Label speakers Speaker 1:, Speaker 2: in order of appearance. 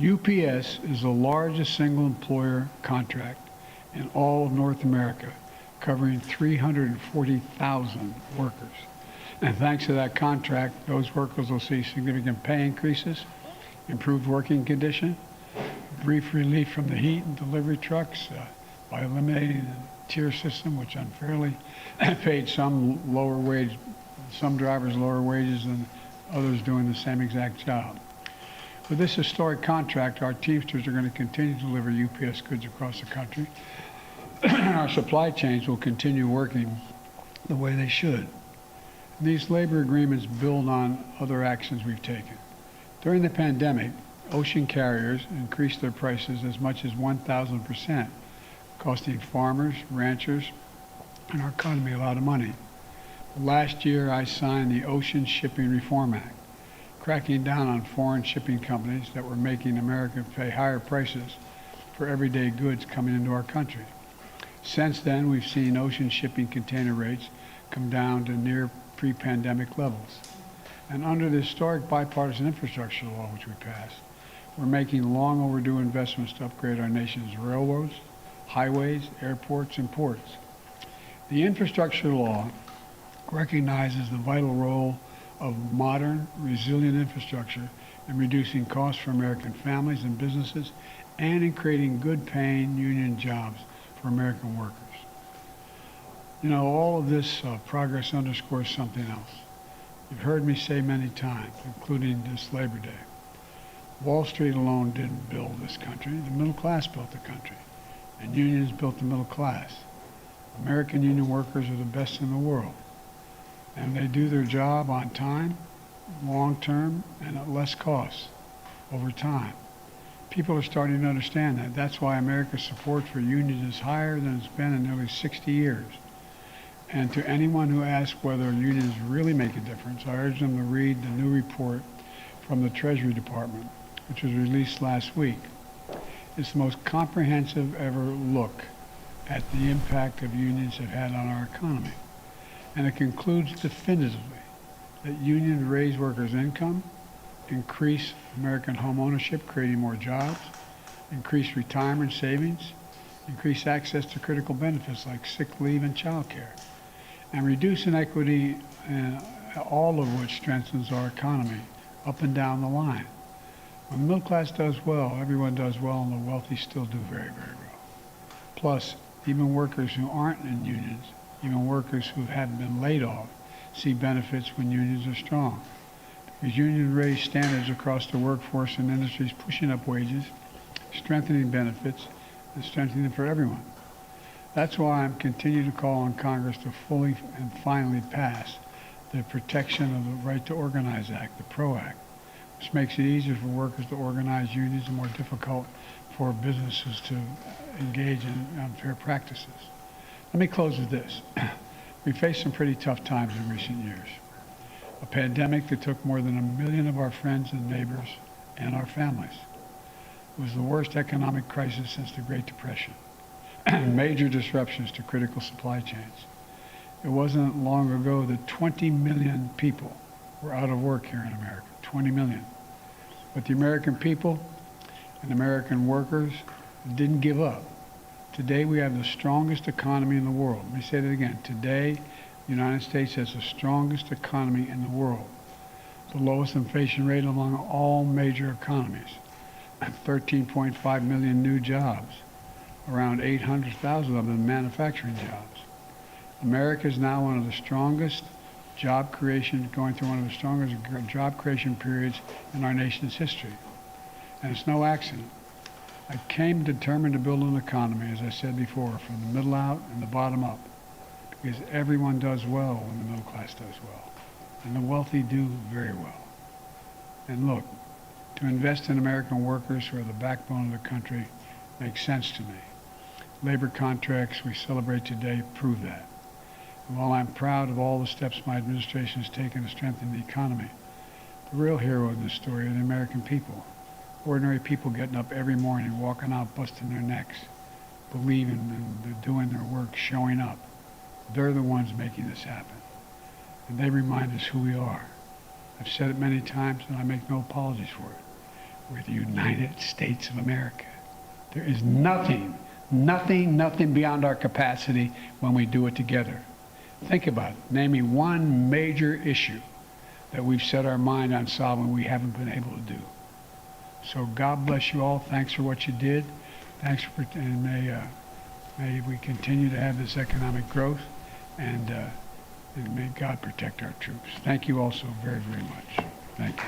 Speaker 1: UPS is the largest single employer contract in all of North America, covering 340,000 workers. And thanks to that contract, those workers will see significant pay increases, improved working condition, brief relief from the heat and delivery trucks by eliminating the tier system, which unfairly paid some drivers lower wages than others doing the same exact job. With this historic contract, our Teamsters are going to continue to deliver UPS goods across the country. Our supply chains will continue working the way they should. These labor agreements build on other actions we've taken. During the pandemic, ocean carriers increased their prices as much as 1,000%, costing farmers, ranchers, and our economy a lot of money. Last year, I signed the Ocean Shipping Reform Act, cracking down on foreign shipping companies that were making America pay higher prices for everyday goods coming into our country. Since then, we've seen ocean shipping container rates come down to near pre-pandemic levels. And under the historic bipartisan infrastructure law which we passed, we're making long overdue investments to upgrade our nation's railroads, highways, airports, and ports. The infrastructure law recognizes the vital role of modern, resilient infrastructure in reducing costs for American families and businesses and in creating good-paying union jobs for American workers. You know, all of this progress underscores something else. You've heard me say many times, including this Labor Day, Wall Street alone didn't build this country. The middle class built the country, and unions built the middle class. American union workers are the best in the world, and they do their job on time, long-term, and at less cost over time. People are starting to understand that. That's why America's support for unions is higher than it's been in nearly 60 years. And to anyone who asks whether unions really make a difference, I urge them to read the new report from the Treasury Department, which was released last week. It's the most comprehensive ever look at the impact of unions have had on our economy. And it concludes definitively that unions raise workers' income, increase American home ownership, creating more jobs, increase retirement savings, increase access to critical benefits like sick leave and child care, and reduce inequity, all of which strengthens our economy up and down the line. When the middle class does well, everyone does well, and the wealthy still do very, very well. Plus, even workers who aren't in unions, even workers who haven't been laid off, see benefits when unions are strong. Because unions raise standards across the workforce and industries, pushing up wages, strengthening benefits, and strengthening them for everyone. That's why I'm continuing to call on Congress to fully and finally pass the Protection of the Right to Organize Act, the PRO Act, which makes it easier for workers to organize unions and more difficult for businesses to engage in unfair practices. Let me close with this. We faced some pretty tough times in recent years. A pandemic that took more than 1 million of our friends and neighbors and our families. It was the worst economic crisis since the Great Depression. Major disruptions to critical supply chains. It wasn't long ago that 20 million people were out of work here in America, 20 million. But the American people and American workers didn't give up. Today we have the strongest economy in the world. Let me say that again. Today, the United States has the strongest economy in the world. The lowest inflation rate among all major economies. 13.5 million new jobs. Around 800,000 of them manufacturing jobs. America is now one of the strongest job creation, going through one of the strongest job creation periods in our nation's history. And it's no accident. I came determined to build an economy, as I said before, from the middle out and the bottom up, because everyone does well when the middle class does well, and the wealthy do very well. And look, to invest in American workers who are the backbone of the country makes sense to me. Labor contracts we celebrate today prove that. And while I'm proud of all the steps my administration has taken to strengthen the economy, the real hero in this story are the American people. Ordinary people getting up every morning, walking out, busting their necks, believing and they're doing their work, showing up. They're the ones making this happen. And they remind us who we are. I've said it many times and I make no apologies for it. with the United States of America. There is nothing beyond our capacity when we do it together. Think about it. Name me one major issue that we've set our mind on solving we haven't been able to do. So God bless you all. Thanks for what you did. Thanks for, and may we continue to have this economic growth, and may God protect our troops. Thank you all so very, very much. Thank you.